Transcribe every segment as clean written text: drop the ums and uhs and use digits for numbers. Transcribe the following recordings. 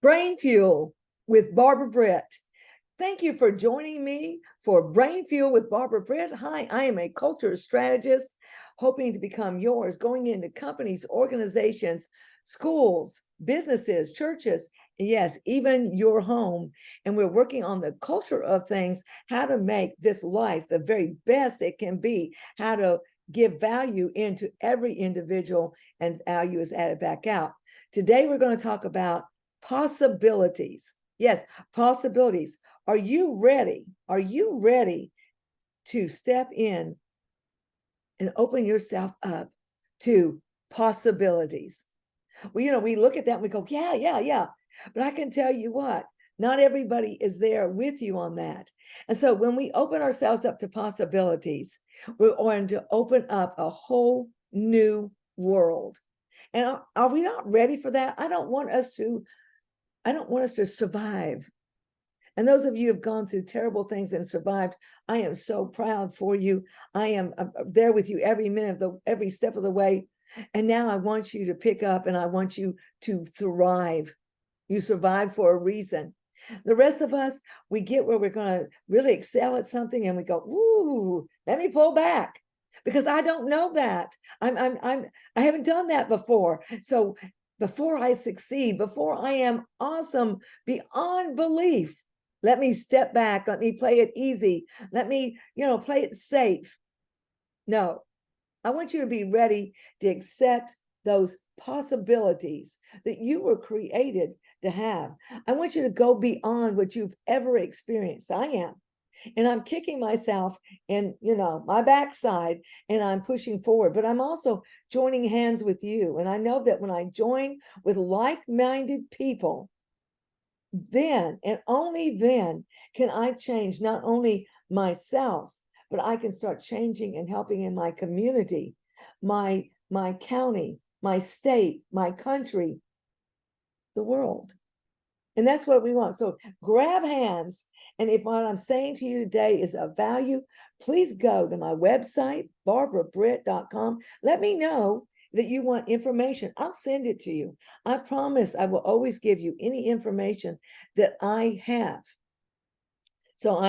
Brain Fuel with Barbara Britt. Thank you for joining me for Brain Fuel with Barbara Britt. Hi, I am a culture strategist hoping to become yours, going into companies, organizations, schools, businesses, churches, yes, even your home. And we're working on the culture of things, how to make this life the very best it can be, how to give value into every individual, and value is added back out. Today, we're going to talk about possibilities. Yes, possibilities. Are you ready? Are you ready to step in and open yourself up to possibilities? Well, we look at that and we go, yeah. But I can tell you what, not everybody is there with you on that. And so when we open ourselves up to possibilities, we're going to open up a whole new world. And are we not ready for that? I don't want us to survive. And those of you who have gone through terrible things and survived, I am so proud for you. I am there with you every minute of every step of the way. And now I want you to pick up and I want you to thrive. You survived for a reason. The rest of us, we get where we're going to really excel at something and we go, ooh, let me pull back because I don't know that. I haven't done that before. So before I succeed, before I am awesome beyond belief, let me step back. Let me play it easy. Let me, play it safe. No, I want you to be ready to accept those possibilities that you were created to have. I want you to go beyond what you've ever experienced. I am. And I'm kicking myself in, my backside and I'm pushing forward, but I'm also joining hands with you. And I know that when I join with like-minded people, then and only then can I change not only myself, but I can start changing and helping in my community, my county, my state, my country, the world. And that's what we want. So grab hands. And if what I'm saying to you today is of value, please go to my website, barbarabritt.com. Let me know that you want information. I'll send it to you. I promise I will always give you any information that I have. So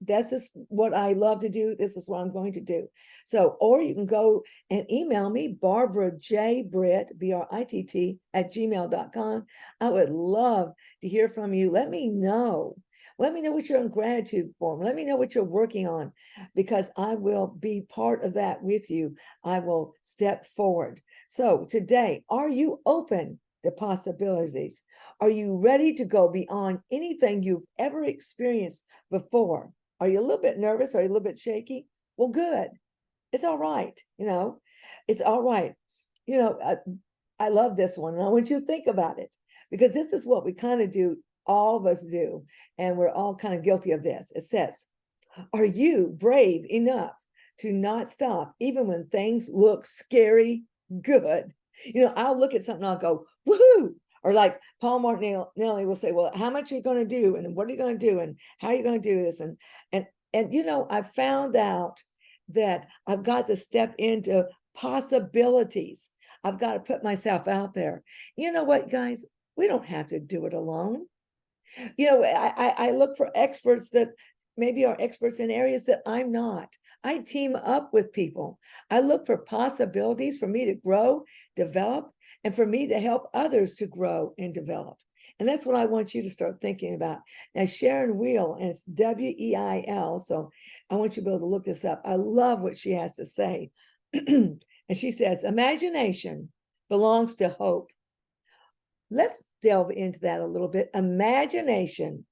this is what I love to do. This is what I'm going to do. So, or you can go and email me, Barbara J. Britt, BRITT @gmail.com. I would love to hear from you. Let me know. Let me know what you're in gratitude for. Let me know what you're working on, because I will be part of that with you. I will step forward. So today, are you open to possibilities? Are you ready to go beyond anything you've ever experienced before? Are you a little bit nervous? Are you a little bit shaky? Well, good. It's all right. It's all right. I love this one. And I want you to think about it, because this is what we kind of do. All of us do. And we're all kind of guilty of this. It says, are you brave enough to not stop even when things look scary good? I'll look at something, I'll go, woohoo. Or like Paul Martinelli will say, well, how much are you going to do? And what are you going to do? And how are you going to do this? And I found out that I've got to step into possibilities. I've got to put myself out there. You know what, guys? We don't have to do it alone. I look for experts that maybe are experts in areas that I'm not. I team up with people. I look for possibilities for me to grow, develop, and for me to help others to grow and develop. And that's what I want you to start thinking about. Now, Sharon Weil, and it's Weil. So I want you to be able to look this up. I love what she has to say. And she says, imagination belongs to hope. Let's delve into that a little bit. Imagination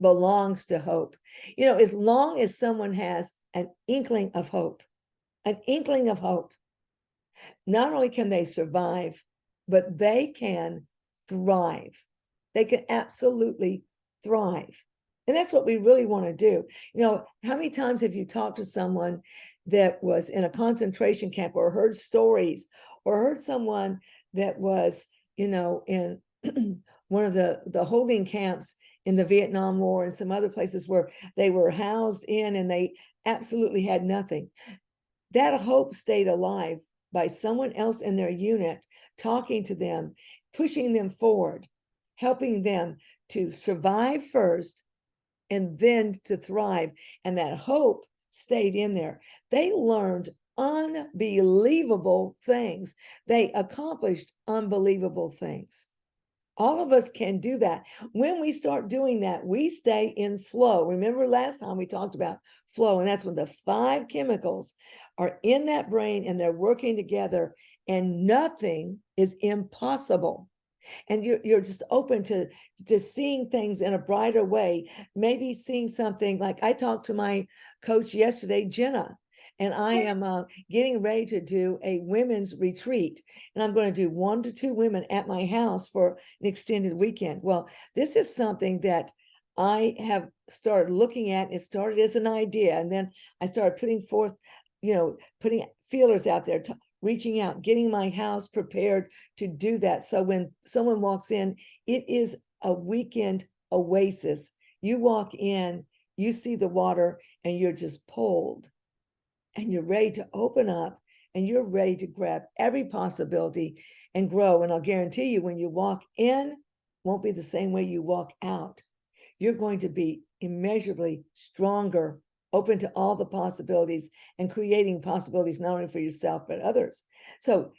belongs to hope. As long as someone has an inkling of hope, not only can they survive, but they can thrive. They can absolutely thrive. And that's what we really want to do. How many times have you talked to someone that was in a concentration camp, or heard stories, or heard someone that was, in one of the holding camps in the Vietnam War and some other places where they were housed in and they absolutely had nothing? That hope stayed alive by someone else in their unit talking to them, pushing them forward, helping them to survive first and then to thrive. And that hope stayed in there. They learned unbelievable things. They accomplished unbelievable things. All of us can do that. When we start doing that, we stay in flow. Remember last time we talked about flow, and that's when the 5 chemicals are in that brain and they're working together, and nothing is impossible. And you're just open to seeing things in a brighter way, maybe seeing something like I talked to my coach yesterday, Jenna, and I am getting ready to do a women's retreat, and I'm going to do 1 to 2 women at my house for an extended weekend. Well, this is something that I have started looking at. It started as an idea, and then I started putting forth, putting feelers out there, reaching out, getting my house prepared to do that. So when someone walks in, it is a weekend oasis. You walk in, you see the water, and you're just pulled, and you're ready to open up, and you're ready to grab every possibility and grow. And I'll guarantee you, when you walk in, won't be the same way you walk out. You're going to be immeasurably stronger, open to all the possibilities, and creating possibilities not only for yourself but others. So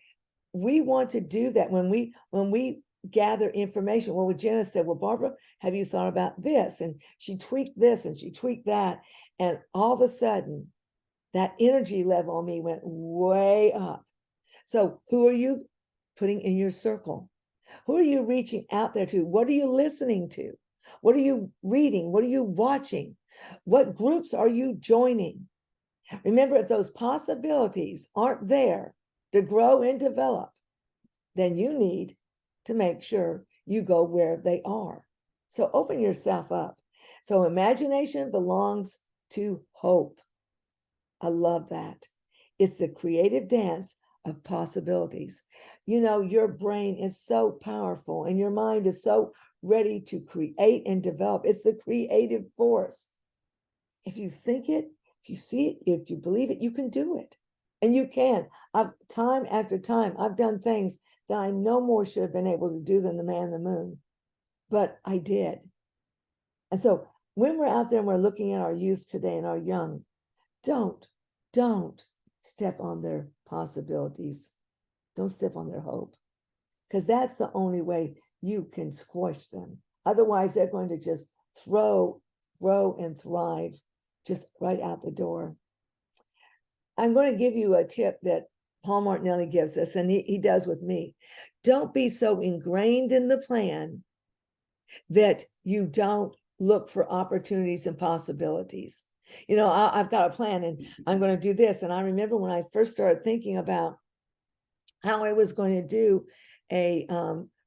we want to do that when we gather information. Well, Jenna said, well, Barbara, have you thought about this? And she tweaked this and she tweaked that, and all of a sudden that energy level on me went way up. So who are you putting in your circle? Who are you reaching out there to? What are you listening to? What are you reading? What are you watching? What groups are you joining? Remember, if those possibilities aren't there to grow and develop, then you need to make sure you go where they are. So open yourself up. So imagination belongs to hope. I love that. It's the creative dance of possibilities. Your brain is so powerful and your mind is so ready to create and develop. It's the creative force. If you think it, if you see it, if you believe it, you can do it. And you can. Time after time, I've done things that I no more should have been able to do than the man in the moon, but I did. And so when we're out there and we're looking at our youth today and our young, don't step on their possibilities. Don't step on their hope, because that's the only way you can squash them. Otherwise, they're going to just grow and thrive just right out the door. I'm going to give you a tip that Paul Martinelli gives us, and he does with me. Don't be so ingrained in the plan that you don't look for opportunities and possibilities. I've got a plan and I'm going to do this. And I remember when I first started thinking about how I was going to do a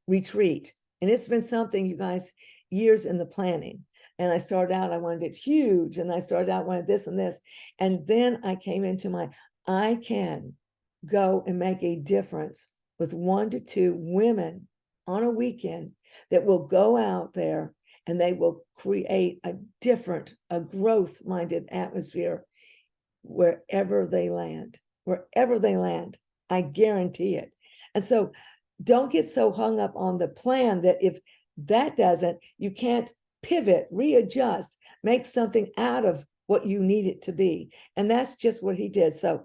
retreat, and it's been something, you guys, years in the planning. And I started out, I wanted it huge, and I started out wanted this and this, and then I came into I can go and make a difference with 1 to 2 women on a weekend that will go out there and they will create a growth-minded atmosphere wherever they land. I guarantee it. And so don't get so hung up on the plan that if that doesn't, you can't pivot, readjust, make something out of what you need it to be. And that's just what he did. So,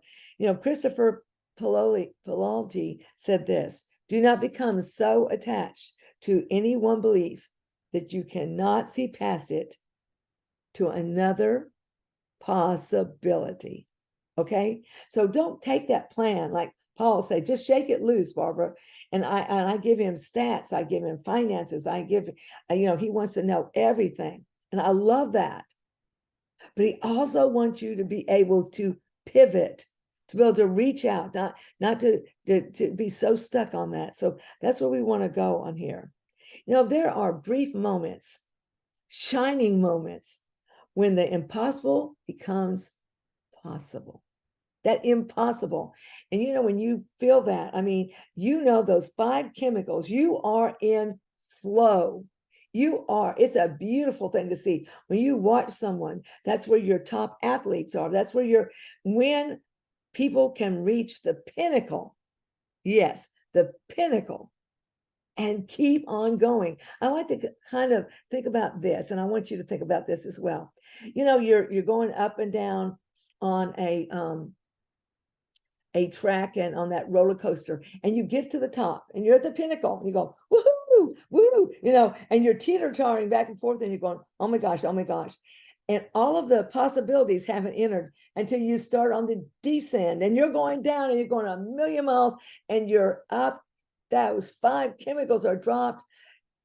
Christopher Paolgi said this: do not become so attached to any one belief that you cannot see past it to another possibility. Okay? So don't take that plan, like Paul said, just shake it loose, Barbara. And I give him stats, I give him finances, I give, he wants to know everything. And I love that. But he also wants you to be able to pivot, to be able to reach out, not to be so stuck on that. So that's where we want to go on here. There are brief moments, shining moments, when the impossible becomes possible. That impossible. And when you feel that, those 5 chemicals, you are in flow. It's a beautiful thing to see. When you watch someone, that's where your top athletes are. That's where when people can reach the pinnacle. Yes, the pinnacle. and keep on going. I like to kind of think about this, and I want you to think about this as well. You know, you're going up and down on a track and on that roller coaster, and you get to the top and you're at the pinnacle, and you go, woohoo, woo, you know, and you're teeter-tottering back and forth, and you're going, oh my gosh, oh my gosh. And all of the possibilities haven't entered until you start on the descent, and you're going down and you're going a million miles and you're up. Those 5 chemicals are dropped.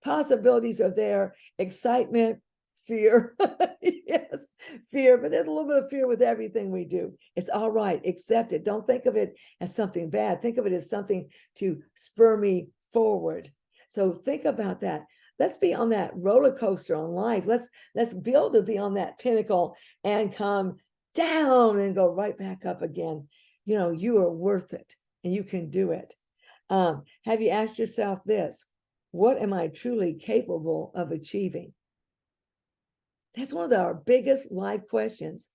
Possibilities are there. Excitement, fear. Yes, fear. But there's a little bit of fear with everything we do. It's all right. Accept it. Don't think of it as something bad. Think of it as something to spur me forward. So think about that. Let's be on that roller coaster on life. Let's build to be on that pinnacle and come down and go right back up again. You know, you are worth it and you can do it. Have you asked yourself this? What am I truly capable of achieving? That's one of our biggest life questions.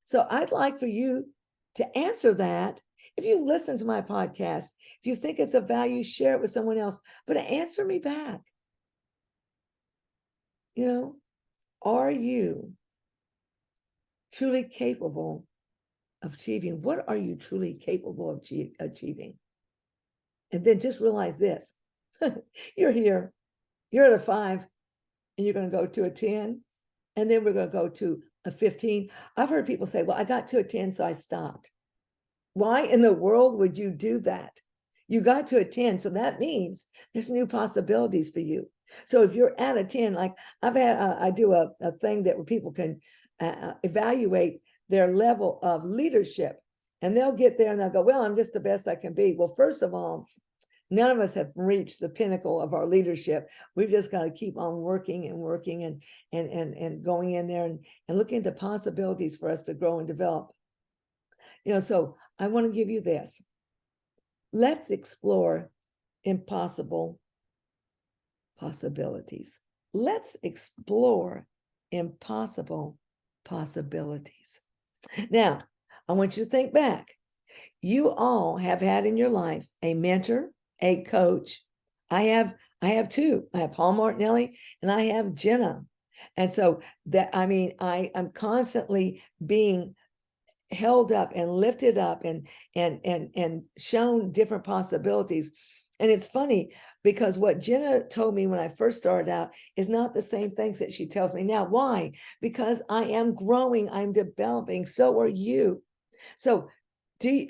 So I'd like for you to answer that. If you listen to my podcast, if you think it's of value, share it with someone else, but answer me back. You know, are you truly capable of achieving? What are you truly capable of achieving? And then just realize this. You're here, you're at a 5, and you're going to go to a 10, and then we're going to go to a 15. I've heard people say, well, I got to a 10, so I stopped. Why in the world would you do that? You got to a 10, so that means there's new possibilities for you. So if you're at a 10, like I do a thing that where people can evaluate their level of leadership, and they'll get there and they'll go, well, I'm just the best I can be. Well, first of all, none of us have reached the pinnacle of our leadership. We've just got to keep on working and working and going in there and looking at the possibilities for us to grow and develop. You know, so I want to give you this. Let's explore impossible possibilities. Let's explore impossible possibilities. Now, I want you to think back. You all have had in your life a mentor, a coach. I have 2. I have Paul Martinelli and I have Jenna. And so that, I mean, I am constantly being held up and lifted up and shown different possibilities. And it's funny because what Jenna told me when I first started out is not the same things that she tells me now. Why? Because I am growing, I'm developing. So are you. So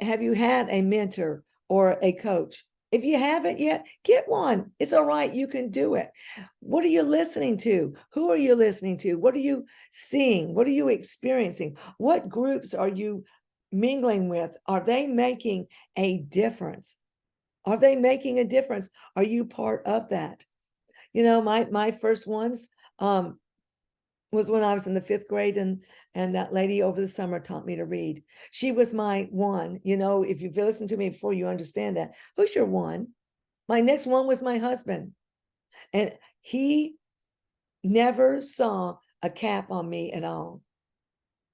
have you had a mentor or a coach? If you haven't yet, get one. It's all right. You can do it. What are you listening to? Who are you listening to? What are you seeing? What are you experiencing? What groups are you mingling with? Are they making a difference? Are they making a difference? Are you part of that? You know, my first ones was when I was in the 5th grade, and that lady over the summer taught me to read. She was my one. You know, if you've listened to me before, you understand that. Who's your one? My next one was my husband. And he never saw a cap on me at all.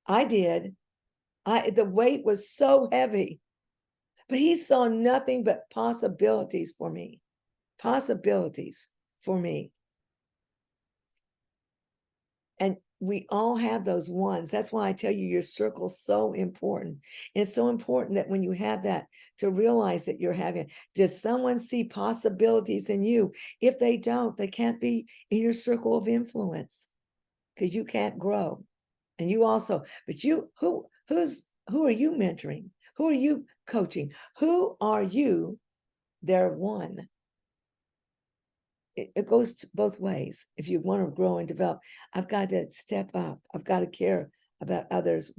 I did. The weight was so heavy, but he saw nothing but possibilities for me. Possibilities for me. And we all have those ones. That's why I tell you your circle's so important. And it's so important that when you have that, to realize that you're having, does someone see possibilities in you? If they don't, they can't be in your circle of influence because you can't grow. And you also, but you, who are you mentoring? Who are you coaching? Who are you their one? It goes both ways. If you want to grow and develop, I've got to step up. I've got to care about others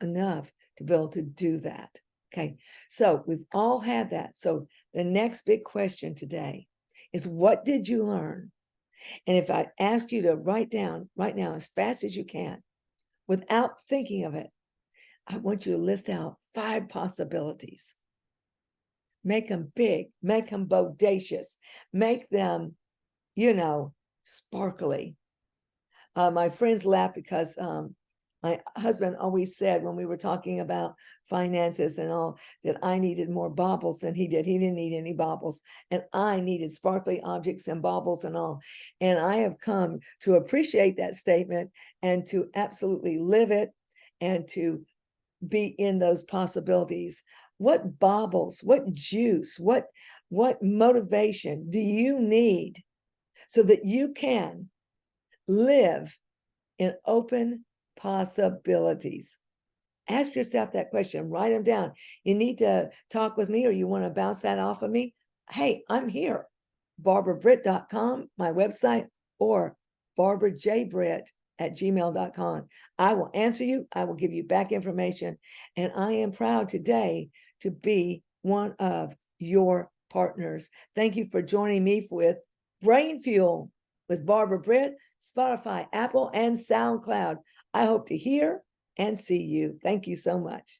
enough to be able to do that. Okay. So we've all had that. So the next big question today is, what did you learn? And if I ask you to write down right now as fast as you can, without thinking of it, I want you to list out 5 possibilities. Make them big, make them bodacious, make them, you know, sparkly. My friends laugh because My husband always said when we were talking about finances and all that I needed more baubles than he did. He didn't need any baubles, and I needed sparkly objects and baubles and all. And I have come to appreciate that statement and to absolutely live it and to be in those possibilities. What baubles, what juice, what motivation do you need so that you can live in open possibilities? Ask yourself that question, write them down. You need to talk with me or you want to bounce that off of me? Hey, I'm here. BarbaraBritt.com, my website, or BarbaraJBritt@gmail.com. I will answer you. I will give you back information. And I am proud today to be one of your partners. Thank you for joining me with Brain Fuel with Barbara Britt, Spotify, Apple, and SoundCloud. I hope to hear and see you. Thank you so much.